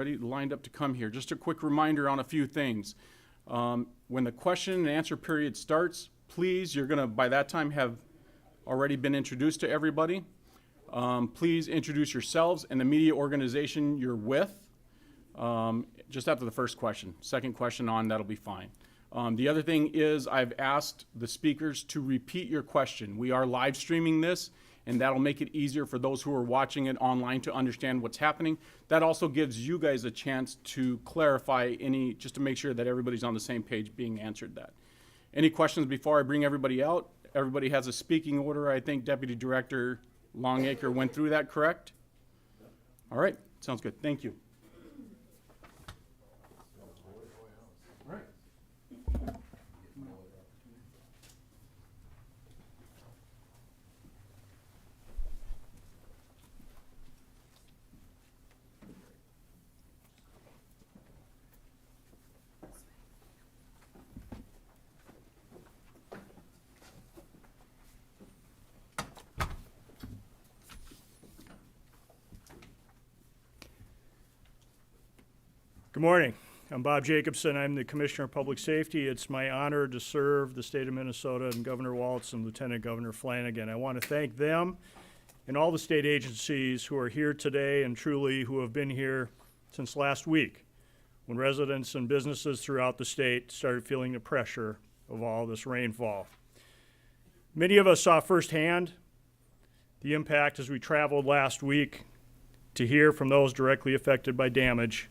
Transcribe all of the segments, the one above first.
Ready, lined up to come here. Just a quick reminder on a few things. When the question and answer period starts, please, you're gonna by that time have already been introduced to everybody. Please introduce yourselves and the media organization you're with just after the first question. Second question on, that'll be fine. The other thing is I've asked the speakers to repeat your question. We are live streaming this, and that'll make it easier for those who are watching it online to understand what's happening. That also gives you guys a chance to clarify just to make sure that everybody's on the same page being answered that. Any questions before I bring everybody out? Everybody has a speaking order. I think Deputy Director Longacre went through that, correct? All right, sounds good. Thank you. All right. Good morning. I'm Bob Jacobson. I'm the Commissioner of Public Safety. It's my honor to serve the state of Minnesota and Governor Walz and Lieutenant Governor Flanagan. I want to thank them and all the state agencies who are here today and truly who have been here since last week when residents and businesses throughout the state started feeling the pressure of all this rainfall. Many of us saw firsthand the impact as we traveled last week to hear from those directly affected by damage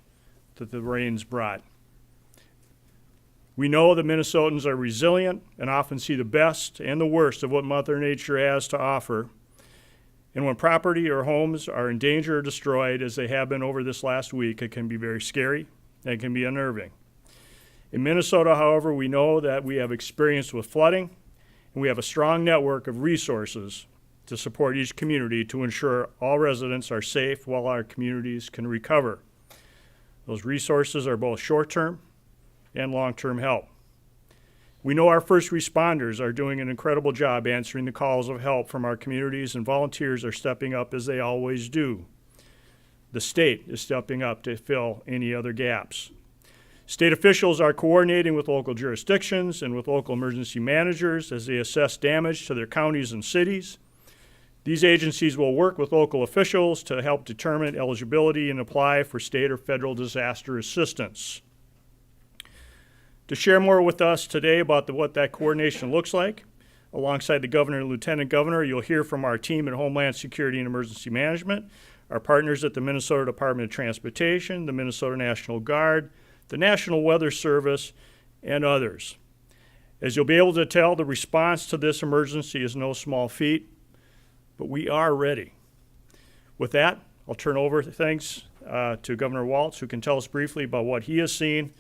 that the rains brought. We know that Minnesotans are resilient and often see the best and the worst of what Mother Nature has to offer. And when property or homes are in danger or destroyed, as they have been over this last week, it can be very scary and it can be unnerving. In Minnesota, however, we know that we have experience with flooding, and we have a strong network of resources to support each community to ensure all residents are safe while our communities can recover. Those resources are both short-term and long-term help. We know our first responders are doing an incredible job answering the calls of help from our communities, and volunteers are stepping up as they always do. The state is stepping up to fill any other gaps. State officials are coordinating with local jurisdictions and with local emergency managers as they assess damage to their counties and cities. These agencies will work with local officials to help determine eligibility and apply for state or federal disaster assistance. To share more with us today about what that coordination looks like, alongside the governor and lieutenant governor, you'll hear from our team at Homeland Security and Emergency Management, our partners at the Minnesota Department of Transportation, the Minnesota National Guard, the National Weather Service, and others. As you'll be able to tell, the response to this emergency is no small feat, but we are ready. With that, I'll turn over things to Governor Walz, who can tell us briefly about what he has seen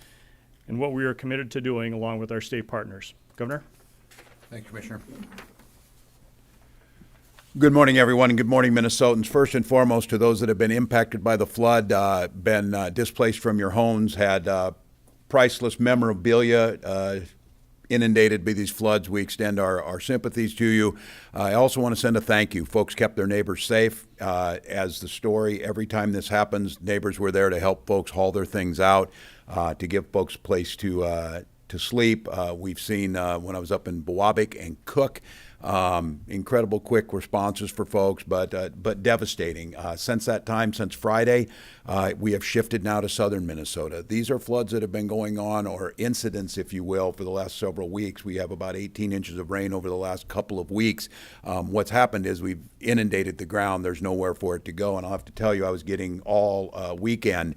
and what we are committed to doing along with our state partners. Governor? Thank you, Commissioner. Good morning, everyone, and good morning, Minnesotans. First and foremost, to those that have been impacted by the flood, been displaced from your homes, had priceless memorabilia inundated by these floods, we extend our sympathies to you. I also want to send a thank you. Folks kept their neighbors safe. As the story, every time this happens, neighbors were there to help folks haul their things out, to give folks a place to sleep. We've seen when I was up in Bowabic and Cook, incredible quick responses for folks, but devastating. Since that time, since Friday, we have shifted now to southern Minnesota. These are floods that have been going on, or incidents, if you will, for the last several weeks. We have about 18 inches of rain over the last couple of weeks. What's happened is we've inundated the ground. There's nowhere for it to go, and I'll have to tell you, I was getting all weekend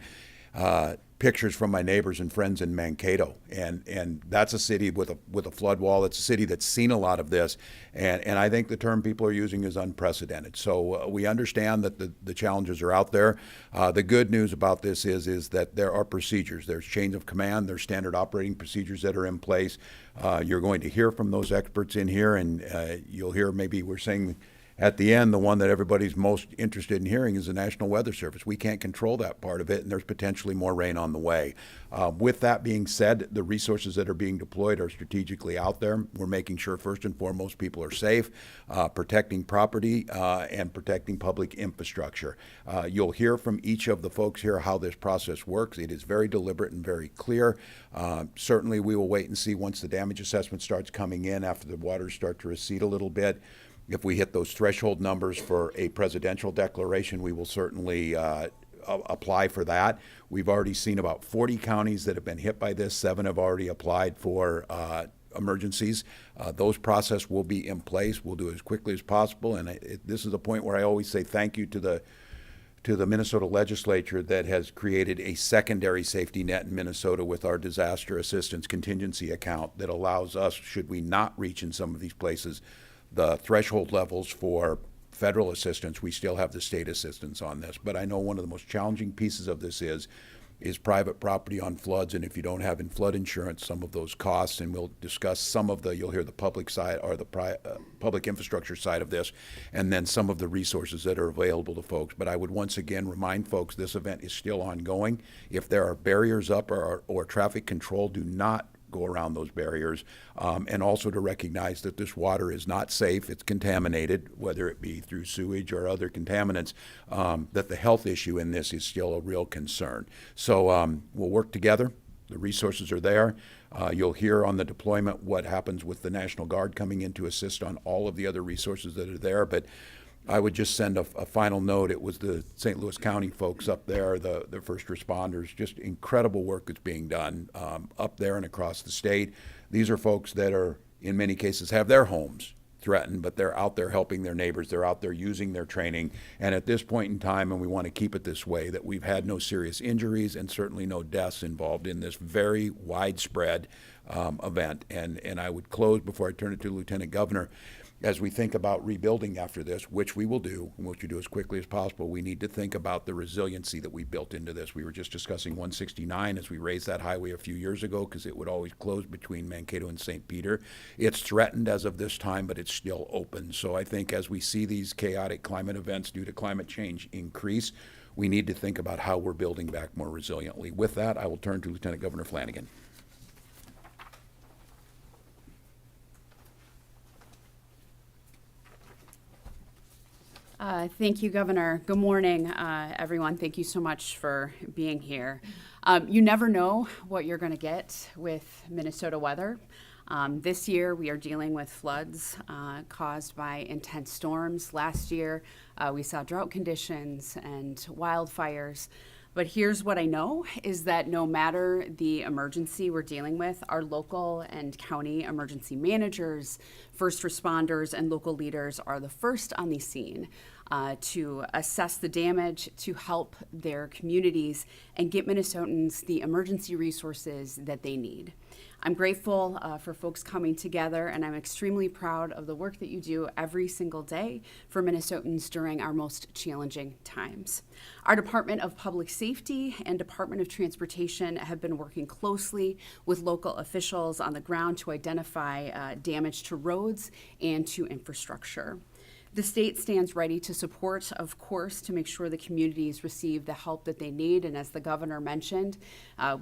pictures from my neighbors and friends in Mankato, and that's a city with a flood wall. It's a city that's seen a lot of this, and I think the term people are using is unprecedented. So we understand that the challenges are out there. The good news about this is that there are procedures. There's chains of command. There's standard operating procedures that are in place. You're going to hear from those experts in here, and you'll hear maybe we're saying at the end, the one that everybody's most interested in hearing is the National Weather Service. We can't control that part of it, and there's potentially more rain on the way. With that being said, the resources that are being deployed are strategically out there. We're making sure, first and foremost, people are safe, protecting property, and protecting public infrastructure. You'll hear from each of the folks here how this process works. It is very deliberate and very clear. Certainly, we will wait and see once the damage assessment starts coming in after the waters start to recede a little bit. If we hit those threshold numbers for a presidential declaration, we will certainly apply for that. We've already seen about 40 counties that have been hit by this. 7 have already applied for emergencies. Those process will be in place. We'll do it as quickly as possible. And this is a point where I always say thank you to the Minnesota legislature that has created a secondary safety net in Minnesota with our disaster assistance contingency account that allows us, should we not reach in some of these places the threshold levels for federal assistance, we still have the state assistance on this. But I know one of the most challenging pieces of this is private property on floods, and if you don't have flood insurance, some of those costs, and we'll discuss some of you'll hear the public side or the public infrastructure side of this, and then some of the resources that are available to folks. But I would once again remind folks this event is still ongoing. If there are barriers up or traffic control, do not go around those barriers, and also to recognize that this water is not safe, it's contaminated, whether it be through sewage or other contaminants, that the health issue in this is still a real concern. So we'll work together. The resources are there. You'll hear on the deployment what happens with the National Guard coming in to assist on all of the other resources that are there. But I would just send a final note. It was the St. Louis County folks up there, the first responders, just incredible work that's being done up there and across the state. These are folks that are, in many cases, have their homes threatened, but they're out there helping their neighbors. They're out there using their training. And at this point in time, and we want to keep it this way, that we've had no serious injuries and certainly no deaths involved in this very widespread event. And I would close before I turn it to Lieutenant Governor. As we think about rebuilding after this, which we will do, and which we do as quickly as possible, we need to think about the resiliency that we built into this. We were just discussing 169 as we raised that highway a few years ago because it would always close between Mankato and St. Peter. It's threatened as of this time, but it's still open. So I think as we see these chaotic climate events due to climate change increase, we need to think about how we're building back more resiliently. With that, I will turn to Lieutenant Governor Flanagan. Thank you, Governor. Good morning, everyone. Thank you so much for being here. You never know what you're going to get with Minnesota weather. This year, we are dealing with floods caused by intense storms. Last year, we saw drought conditions and wildfires. But here's what I know is that no matter the emergency we're dealing with, our local and county emergency managers, first responders, and local leaders are the first on the scene to assess the damage, to help their communities, and get Minnesotans the emergency resources that they need. I'm grateful for folks coming together, and I'm extremely proud of the work that you do every single day for Minnesotans during our most challenging times. Our Department of Public Safety and Department of Transportation have been working closely with local officials on the ground to identify damage to roads and to infrastructure. The state stands ready to support, of course, to make sure the communities receive the help that they need. And as the governor mentioned,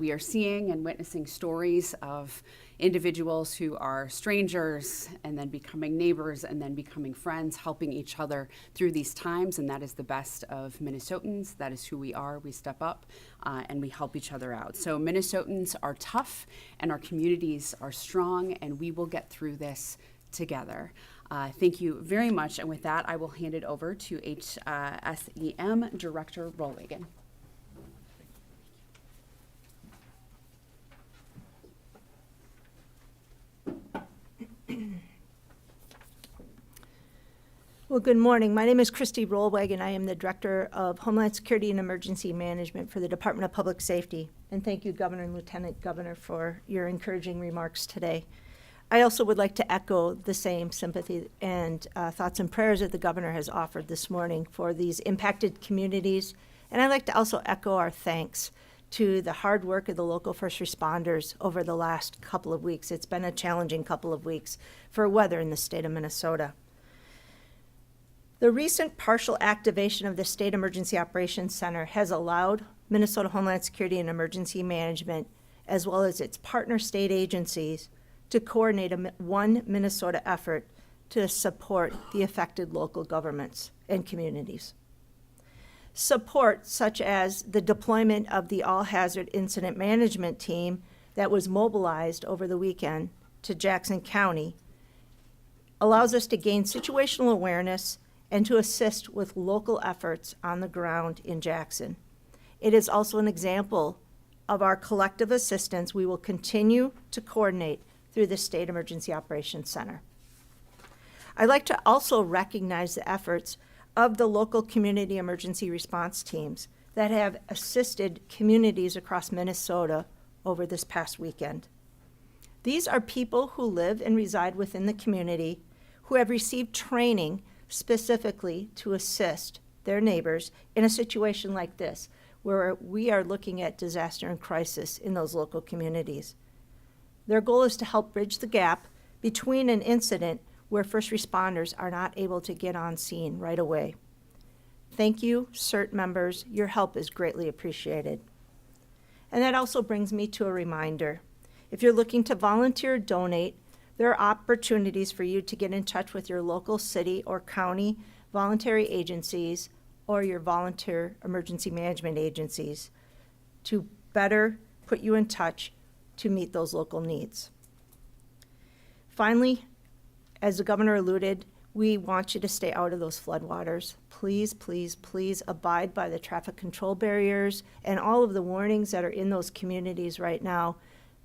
we are seeing and witnessing stories of individuals who are strangers and then becoming neighbors and then becoming friends, helping each other through these times. And that is the best of Minnesotans. That is who we are. We step up and we help each other out. So Minnesotans are tough and our communities are strong, and we will get through this together. Thank you very much. And with that, I will hand it over to HSEM Director Rollwagen. Well, good morning. My name is Christy Rollwagen. I am the Director of Homeland Security and Emergency Management for the Department of Public Safety. And thank you, Governor and Lieutenant Governor, for your encouraging remarks today. I also would like to echo the same sympathy and thoughts and prayers that the governor has offered this morning for these impacted communities. And I'd like to also echo our thanks to the hard work of the local first responders over the last couple of weeks. It's been a challenging couple of weeks for weather in the state of Minnesota. The recent partial activation of the State Emergency Operations Center has allowed Minnesota Homeland Security and Emergency Management, as well as its partner state agencies, to coordinate a one Minnesota effort to support the affected local governments and communities. Support such as the deployment of the All-Hazard Incident Management Team that was mobilized over the weekend to Jackson County allows us to gain situational awareness and to assist with local efforts on the ground in Jackson. It is also an example of our collective assistance we will continue to coordinate through the State Emergency Operations Center. I'd like to also recognize the efforts of the local community emergency response teams that have assisted communities across Minnesota over this past weekend. These are people who live and reside within the community who have received training specifically to assist their neighbors in a situation like this, where we are looking at disaster and crisis in those local communities. Their goal is to help bridge the gap between an incident where first responders are not able to get on scene right away. Thank you, CERT members. Your help is greatly appreciated. And that also brings me to a reminder. If you're looking to volunteer or donate, there are opportunities for you to get in touch with your local city or county voluntary agencies or your volunteer emergency management agencies to better put you in touch to meet those local needs. Finally, as the governor alluded, we want you to stay out of those floodwaters. Please, please, please abide by the traffic control barriers and all of the warnings that are in those communities right now.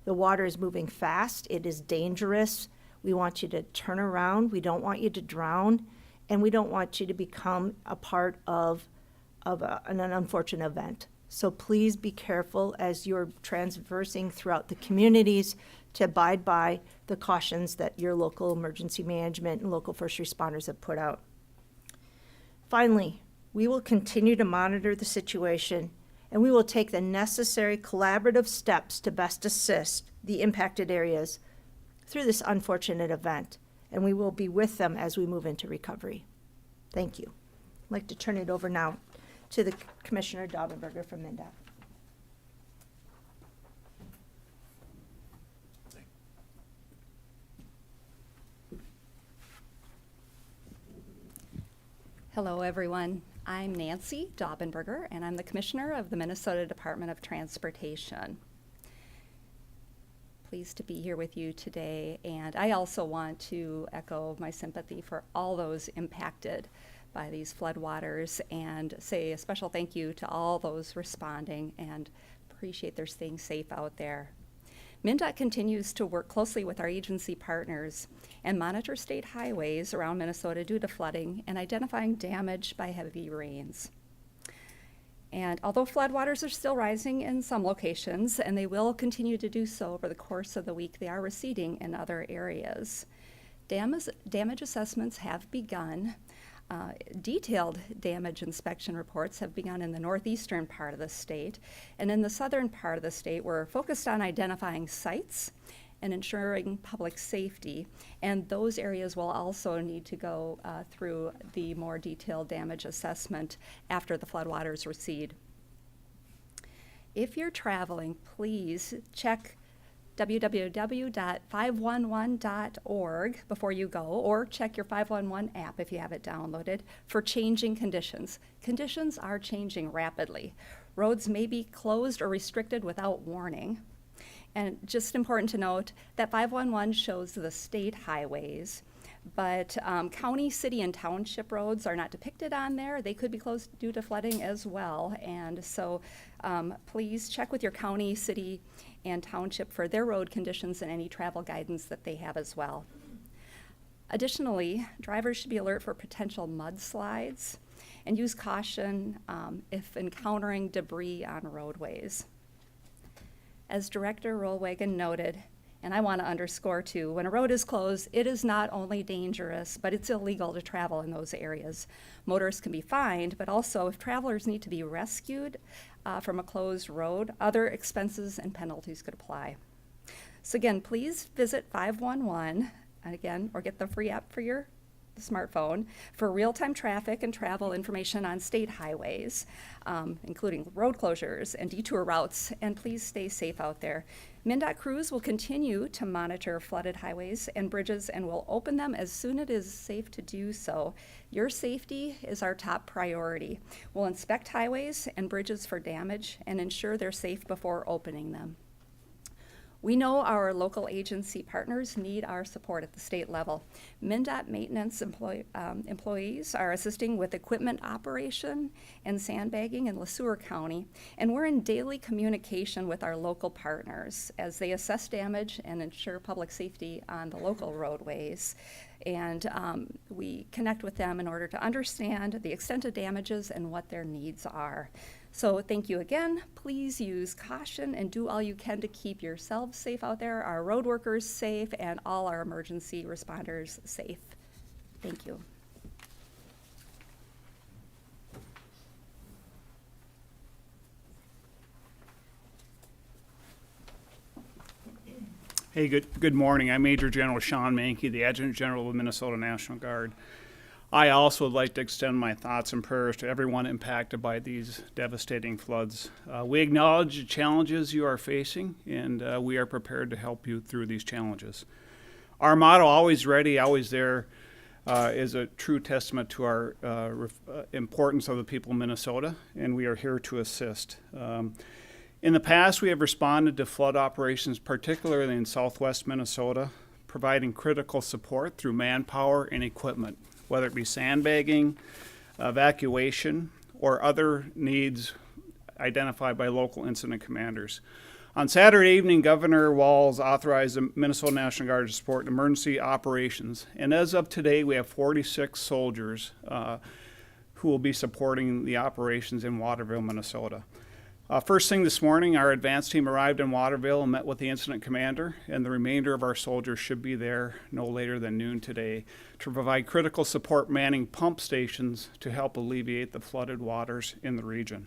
The water is moving fast. It is dangerous. We want you to turn around. We don't want you to drown. And we don't want you to become a part of an unfortunate event. So please be careful as you're traversing throughout the communities to abide by the cautions that your local emergency management and local first responders have put out. Finally, we will continue to monitor the situation, and we will take the necessary collaborative steps to best assist the impacted areas through this unfortunate event, and we will be with them as we move into recovery. Thank you. I'd like to turn it over now to the Commissioner Daubenberger from MnDOT. Hello, everyone. I'm Nancy Daubenberger, and I'm the Commissioner of the Minnesota Department of Transportation. Pleased to be here with you today, and I also want to echo my sympathy for all those impacted by these floodwaters and say a special thank you to all those responding and appreciate their staying safe out there. MnDOT continues to work closely with our agency partners and monitor state highways around Minnesota due to flooding and identifying damage by heavy rains. And although floodwaters are still rising in some locations, and they will continue to do so over the course of the week, they are receding in other areas. Damage assessments have begun. Detailed damage inspection reports have begun in the northeastern part of the state, and in the southern part of the state, we're focused on identifying sites and ensuring public safety, and those areas will also need to go through the more detailed damage assessment after the floodwaters recede. If you're traveling, please check www.511.org before you go, or check your 511 app if you have it downloaded for changing conditions. Conditions are changing rapidly. Roads may be closed or restricted without warning. And just important to note that 511 shows the state highways, but county, city, and township roads are not depicted on there. They could be closed due to flooding as well. And so please check with your county, city, and township for their road conditions and any travel guidance that they have as well. Additionally, drivers should be alert for potential mudslides and use caution if encountering debris on roadways. As Director Rollwagon noted, and I want to underscore too, when a road is closed, it is not only dangerous, but it's illegal to travel in those areas. Motorists can be fined, but also if travelers need to be rescued from a closed road, other expenses and penalties could apply. So again, please visit 511, and again, or get the free app for your smartphone for real-time traffic and travel information on state highways, including road closures and detour routes, and please stay safe out there. MnDOT crews will continue to monitor flooded highways and bridges and will open them as soon as it is safe to do so. Your safety is our top priority. We'll inspect highways and bridges for damage and ensure they're safe before opening them. We know our local agency partners need our support at the state level. MnDOT maintenance employees are assisting with equipment operation and sandbagging in LeSueur County, and we're in daily communication with our local partners as they assess damage and ensure public safety on the local roadways. And we connect with them in order to understand the extent of damages and what their needs are. So thank you again. Please use caution and do all you can to keep yourselves safe out there, our road workers safe, and all our emergency responders safe. Thank you. Hey, good morning. I'm Major General Sean Mankey, the Adjutant General of the Minnesota National Guard. I also would like to extend my thoughts and prayers to everyone impacted by these devastating floods. We acknowledge the challenges you are facing, and we are prepared to help you through these challenges. Our motto, always ready, always there, is a true testament to our importance of the people of Minnesota, and we are here to assist. In the past, we have responded to flood operations, particularly in southwest Minnesota, providing critical support through manpower and equipment, whether it be sandbagging, evacuation, or other needs identified by local incident commanders. On Saturday evening, Governor Walz authorized the Minnesota National Guard to support emergency operations, and as of today, we have 46 soldiers who will be supporting the operations in Waterville, Minnesota. First thing this morning, our advance team arrived in Waterville and met with the incident commander, and the remainder of our soldiers should be there no later than noon today to provide critical support manning pump stations to help alleviate the flooded waters in the region.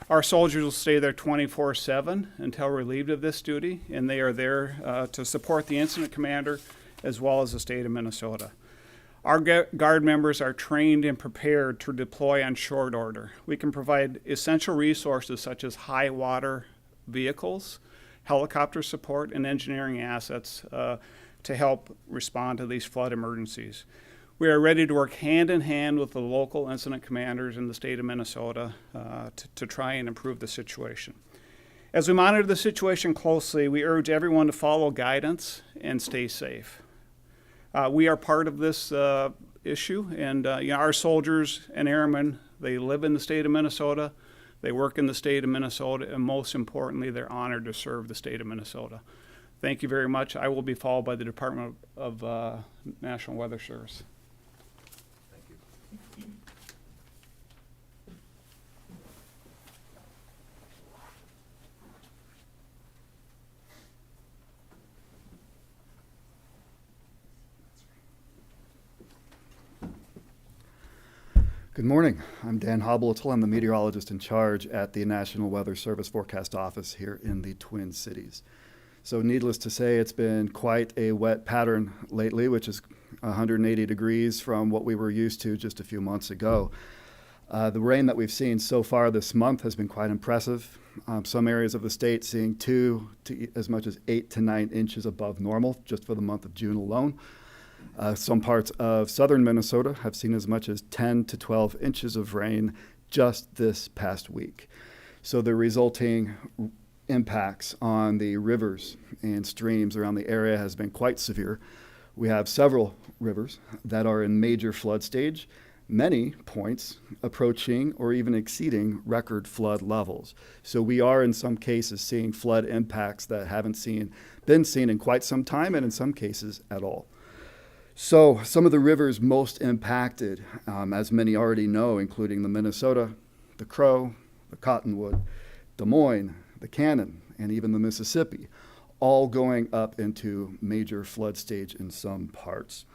Our soldiers will stay there 24/7 until relieved of this duty, and they are there to support the incident commander as well as the state of Minnesota. Our Guard members are trained and prepared to deploy on short order. We can provide essential resources such as high water vehicles, helicopter support, and engineering assets to help respond to these flood emergencies. We are ready to work hand in hand with the local incident commanders in the state of Minnesota to try and improve the situation. As we monitor the situation closely, we urge everyone to follow guidance and stay safe. We are part of this issue, and our soldiers and airmen, they live in the state of Minnesota, they work in the state of Minnesota, and most importantly, they're honored to serve the state of Minnesota. Thank you very much. I will be followed by the Department of National Weather Service. Good morning. I'm Dan Hobletl. I'm the meteorologist in charge at the National Weather Service Forecast Office here in the Twin Cities. So needless to say, it's been quite a wet pattern lately, which is 180 degrees from what we were used to just a few months ago. The rain that we've seen so far this month has been quite impressive. Some areas of the state seeing 2 to as much as 8 to 9 inches above normal just for the month of June alone. Some parts of southern Minnesota have seen as much as 10 to 12 inches of rain just this past week. So the resulting impacts on the rivers and streams around the area has been quite severe. We have several rivers that are in major flood stage, many points approaching or even exceeding record flood levels. So we are in some cases seeing flood impacts that haven't been seen in quite some time, and in some cases at all. So some of the rivers most impacted, as many already know, including the Minnesota, the Crow, the Cottonwood, Des Moines, the Cannon, and even the Mississippi, all going up into major flood stage in some parts.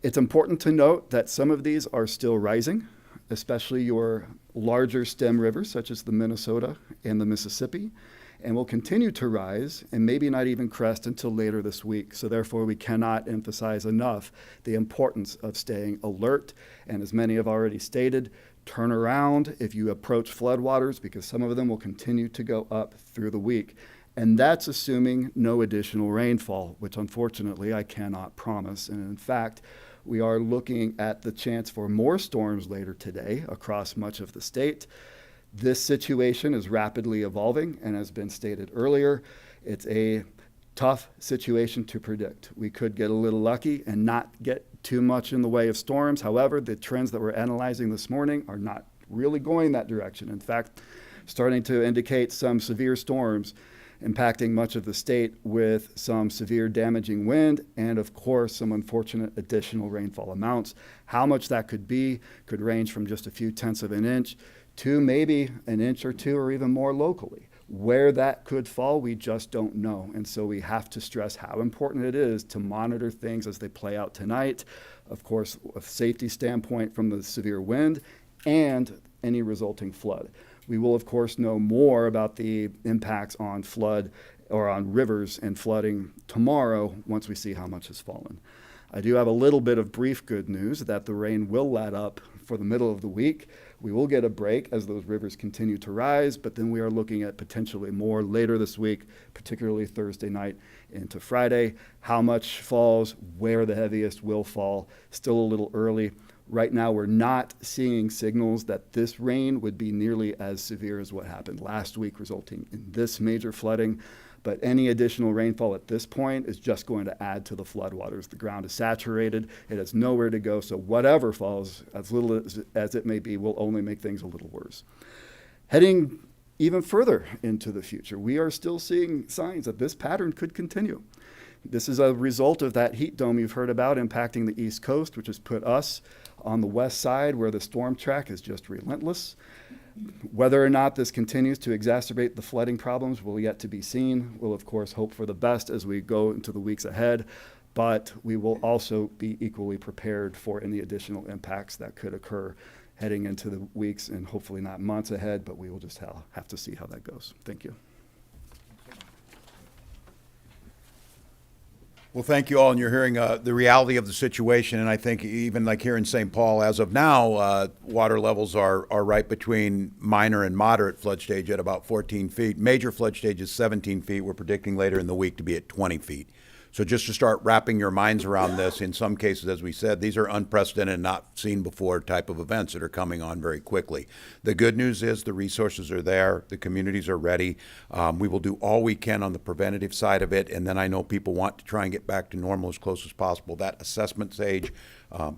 It's important to note that some of these are still rising. especially your larger stem rivers such as the Minnesota and the Mississippi, and will continue to rise and maybe not even crest until later this week. So therefore, we cannot emphasize enough the importance of staying alert. And as many have already stated, turn around if you approach floodwaters, because some of them will continue to go up through the week. And that's assuming no additional rainfall, which unfortunately I cannot promise. And in fact, we are looking at the chance for more storms later today across much of the state. This situation is rapidly evolving, and has been stated earlier, it's a tough situation to predict. We could get a little lucky and not get too much in the way of storms. However, the trends that we're analyzing this morning are not really going that direction. In fact, starting to indicate some severe storms impacting much of the state with some severe damaging wind and, of course, some unfortunate additional rainfall amounts. How much that could be could range from just a few tenths of an inch to maybe an inch or two or even more locally. Where that could fall, we just don't know. And so we have to stress how important it is to monitor things as they play out tonight. Of course, a safety standpoint from the severe wind and any resulting flood. We will, of course, know more about the impacts on flood or on rivers and flooding tomorrow once we see how much has fallen. I do have a little bit of brief good news that the rain will let up for the middle of the week. We will get a break as those rivers continue to rise, but then we are looking at potentially more later this week, particularly Thursday night into Friday. How much falls, where the heaviest will fall, still a little early. Right now, we're not seeing signals that this rain would be nearly as severe as what happened last week, resulting in this major flooding. But any additional rainfall at this point is just going to add to the floodwaters. The ground is saturated. It has nowhere to go. So whatever falls, as little as it may be, will only make things a little worse. Heading even further into the future, we are still seeing signs that this pattern could continue. This is a result of that heat dome you've heard about impacting the East Coast, which has put us on the west side where the storm track is just relentless. Whether or not this continues to exacerbate the flooding problems will yet to be seen. We'll, of course, hope for the best as we go into the weeks ahead, but we will also be equally prepared for any additional impacts that could occur heading into the weeks and hopefully not months ahead, but we will just have to see how that goes. Thank you. Well, thank you all, and you're hearing the reality of the situation, and I think even like here in St. Paul, as of now, water levels are right between minor and moderate flood stage at about 14 feet. Major flood stage is 17 feet. We're predicting later in the week to be at 20 feet. So just to start wrapping your minds around this, in some cases, as we said, these are unprecedented, not seen before type of events that are coming on very quickly. The good news is the resources are there. The communities are ready. We will do all we can on the preventative side of it. And then I know people want to try and get back to normal as close as possible. That assessment stage,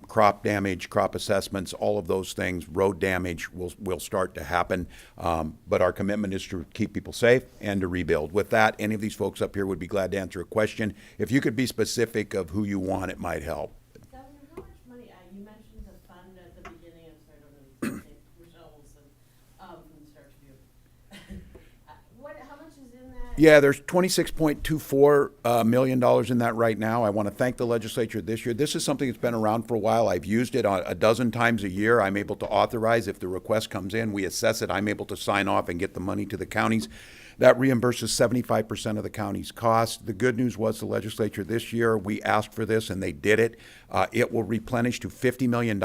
crop damage, crop assessments, all of those things, road damage will start to happen. But our commitment is to keep people safe and to rebuild. With that, any of these folks up here would be glad to answer a question. If you could be specific of who you want, it might help. Governor, how much money, you mentioned the fund at the beginning, and so I don't know, Michelle Wilson, from the Start Tribune. How much is in that? Yeah, there's $26.24 million in that right now. I want to thank the legislature this year. This is something that's been around for a while. I've used it a dozen times a year. I'm able to authorize if the request comes in, we assess it. I'm able to sign off and get the money to the counties. That reimburses 75% of the county's costs. The good news was the legislature this year, we asked for this and they did it. It will replenish to $50 million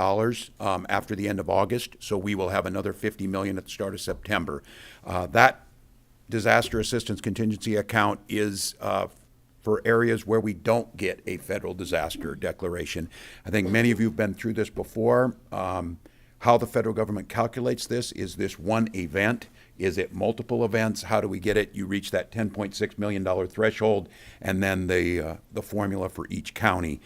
after the end of August, so we will have another $50 million at the start of September. That disaster assistance contingency account is for areas where we don't get a federal disaster declaration. I think many of you have been through this before. How the federal government calculates this, is this one event? Is it multiple events? How do we get it? You reach that $10.6 million threshold, and then the formula for each county.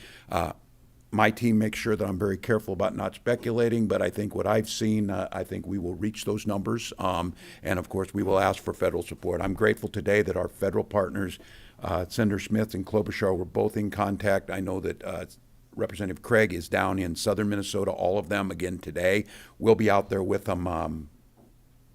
My team makes sure that I'm very careful about not speculating, but I think what I've seen, I think we will reach those numbers. And of course, we will ask for federal support. I'm grateful today that our federal partners, Senator Smith and Klobuchar, were both in contact. I know that Representative Craig is down in southern Minnesota, all of them again today. We'll be out there with them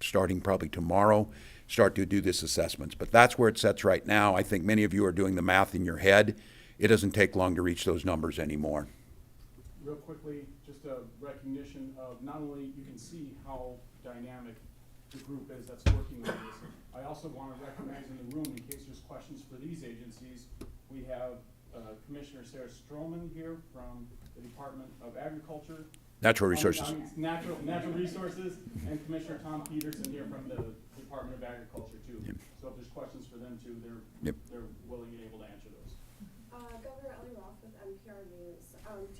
starting probably tomorrow, start to do this assessments. But that's where it sets right now. I think many of you are doing the math in your head. It doesn't take long to reach those numbers anymore. real quickly, just a recognition of not only you can see how dynamic the group is that's working on this. I also want to recognize in the room, in case there's questions for these agencies, we have Commissioner Sarah Stroman here from the Department of Agriculture. Natural resources. Natural Resources, and Commissioner Tom Peterson here from the Department of Agriculture too. Yep. So if there's questions for them too, Yep. they're willing and able to answer those. Governor Ellie Roth with NPR News.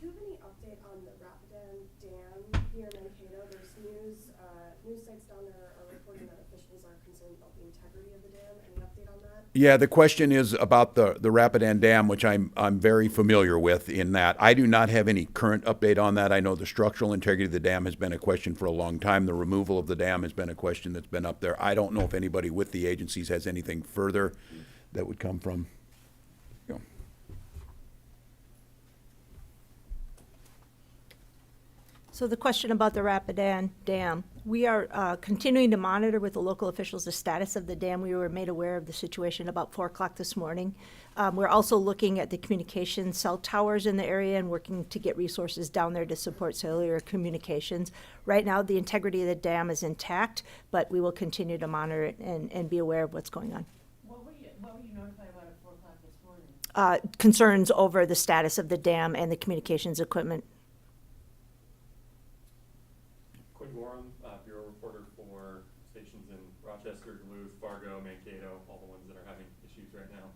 Do you have any update on the Rapidan Dam near Mankato? There's news sites down there are reporting that officials are concerned about the integrity of the dam. Any update on that? Yeah, the question is about the Rapidan Dam, which I'm very familiar with in that I do not have any current update on that. I know the structural integrity of the dam has been a question for a long time. The removal of the dam has been a question that's been up there. I don't know if anybody with the agencies has anything further that would come from, you know. So the question about the Rapidan Dam, we are continuing to monitor with the local officials the status of the dam. We were made aware of the situation about 4 o'clock this morning. We're also looking at the communication cell towers in the area and working to get resources down there to support cellular communications. Right now, the integrity of the dam is intact, but we will continue to monitor it and be aware of what's going on. What were you notified about at 4 o'clock this morning? Concerns over the status of the dam and the communications equipment. Quinn Gorham, bureau reporter for stations in Rochester, Duluth, Fargo, Mankato, all the ones that are having issues right now.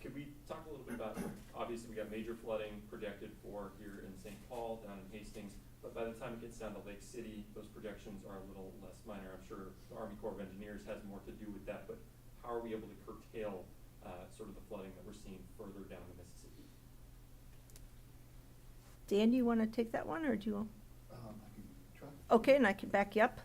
Could we talk a little bit about, obviously we got major flooding projected for here in St. Paul, down in Hastings, but by the time it gets down to Lake City, those projections are a little less minor. I'm sure the Army Corps of Engineers has more to do with that, but how are we able to curtail sort of the flooding that we're seeing further down the Mississippi? Dan, do you want to take that one, or do you? I can try. Okay, and I can back you up.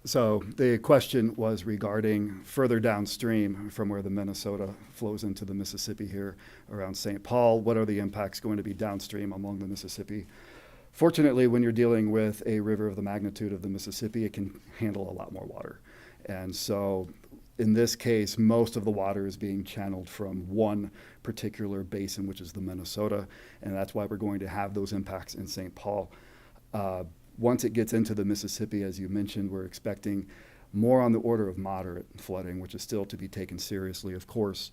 So the question was regarding further downstream from where the Minnesota flows into the Mississippi here around St. Paul. What are the impacts going to be downstream along the Mississippi? Fortunately, when you're dealing with a river of the magnitude of the Mississippi, it can handle a lot more water. And so in this case, most of the water is being channeled from one particular basin, which is the Minnesota, and that's why we're going to have those impacts in St. Paul. Once it gets into the Mississippi, as you mentioned, we're expecting more on the order of moderate flooding, which is still to be taken seriously, of course.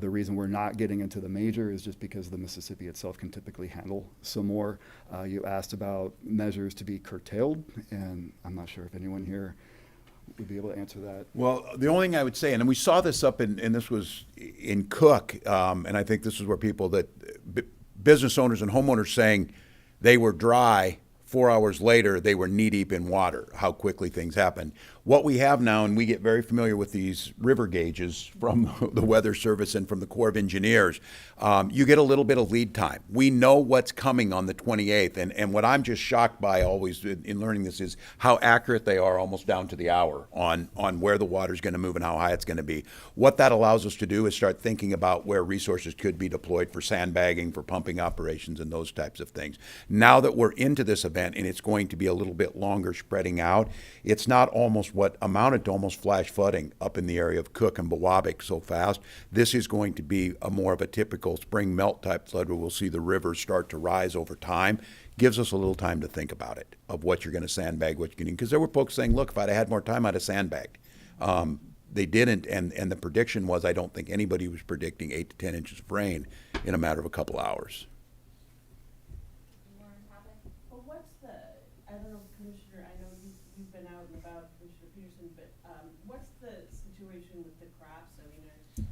The reason we're not getting into the major is just because the Mississippi itself can typically handle some more. You asked about measures to be curtailed, and I'm not sure if anyone here would be able to answer that. Well, the only thing I would say, and we saw this up in, and this was in Cook, and I think this is where people business owners and homeowners saying they were dry, 4 hours later, they were knee-deep in water, how quickly things happen. What we have now, and we get very familiar with these river gauges from the Weather Service and from the Corps of Engineers, you get a little bit of lead time. We know what's coming on the 28th, and what I'm just shocked by always in learning this is how accurate they are almost down to the hour on where the water's going to move and how high it's going to be. What that allows us to do is start thinking about where resources could be deployed for sandbagging, for pumping operations, and those types of things. Now that we're into this event, and it's going to be a little bit longer spreading out, it's not almost what amounted to almost flash flooding up in the area of Cook and Biwabik so fast. This is going to be a more of a typical spring melt type flood where we'll see the rivers start to rise over time. Gives us a little time to think about it, of what you're going to sandbag, what you're going to, because there were folks saying, look, if I'd had more time, I'd have sandbagged. They didn't, and the prediction was, I don't think anybody was predicting 8 to 10 inches of rain in a matter of a couple hours. Well, what's the, I don't know, Commissioner, I know you've been out and about, Commissioner Peterson, but what's the situation with the crops? I mean,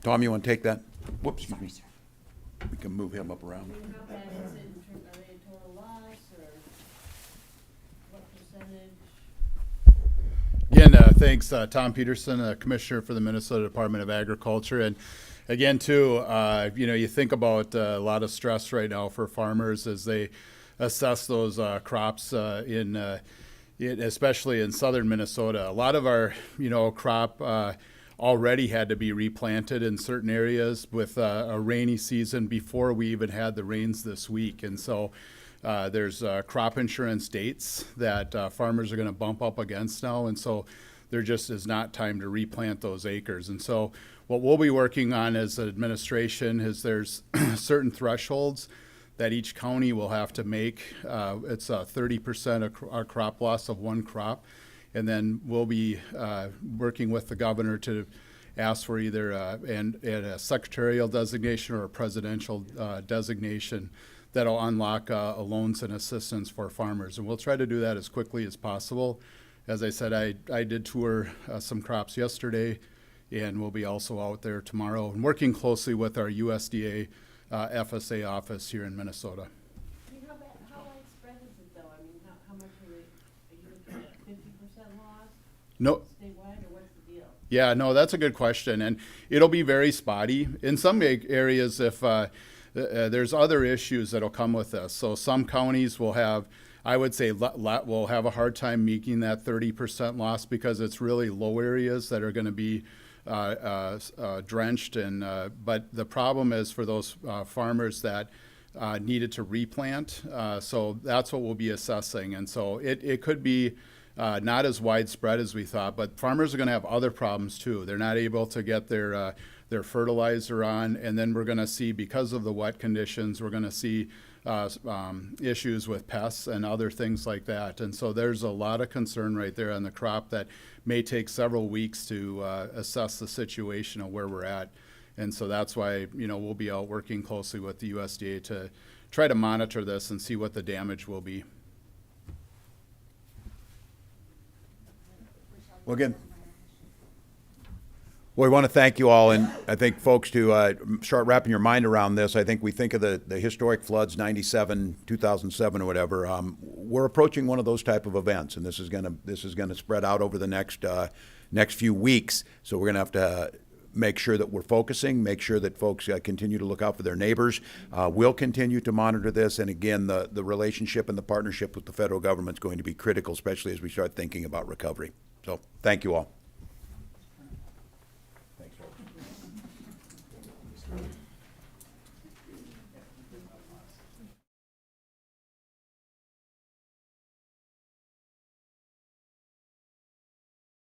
Tom, you want to take that? Whoops, excuse me. We can move him up around. how bad is it in terms, are they a total loss, or what percentage? Again, thanks, Tom Peterson, Commissioner for the Minnesota Department of Agriculture. And again, too, you think about a lot of stress right now for farmers as they assess those crops especially in southern Minnesota. A lot of our, crop already had to be replanted in certain areas with a rainy season before we even had the rains this week. And so there's crop insurance dates that farmers are going to bump up against now. And so there just is not time to replant those acres. And so what we'll be working on as an administration is there's certain thresholds that each county will have to make. It's 30% of crop loss of one crop. And then we'll be working with the governor to ask for either a secretarial designation or a presidential designation that'll unlock loans and assistance for farmers. And we'll try to do that as quickly as possible. As I said, I did tour some crops yesterday, and we'll be also out there tomorrow and working closely with our USDA FSA office here in Minnesota. I mean, how widespread is it though? I mean, how much are you looking at 50% loss? No. Statewide, or what's the deal? Yeah, no, that's a good question, and it'll be very spotty. In some areas, if there's other issues that'll come with this. So some counties will have, I would say, will have a hard time making that 30% loss because it's really low areas that are going to be drenched. And but the problem is for those farmers that needed to replant. So that's what we'll be assessing. And so it could be not as widespread as we thought, but farmers are going to have other problems too. They're not able to get their fertilizer on, and then we're going to see, because of the wet conditions, we're going to see issues with pests and other things like that. And so there's a lot of concern right there on the crop that may take several weeks to assess the situation of where we're at. And so that's why, we'll be out working closely with the USDA to try to monitor this and see what the damage will be. Well, again, we want to thank you all, and I think folks to start wrapping your mind around this. I think we think of the historic floods, 97, 2007, or whatever. We're approaching one of those type of events, and this is gonna spread out over the next few weeks. So we're gonna have to make sure that we're focusing, make sure that folks continue to look out for their neighbors. We'll continue to monitor this, and again, the relationship and the partnership with the federal government is going to be critical, especially as we start thinking about recovery. So thank you all.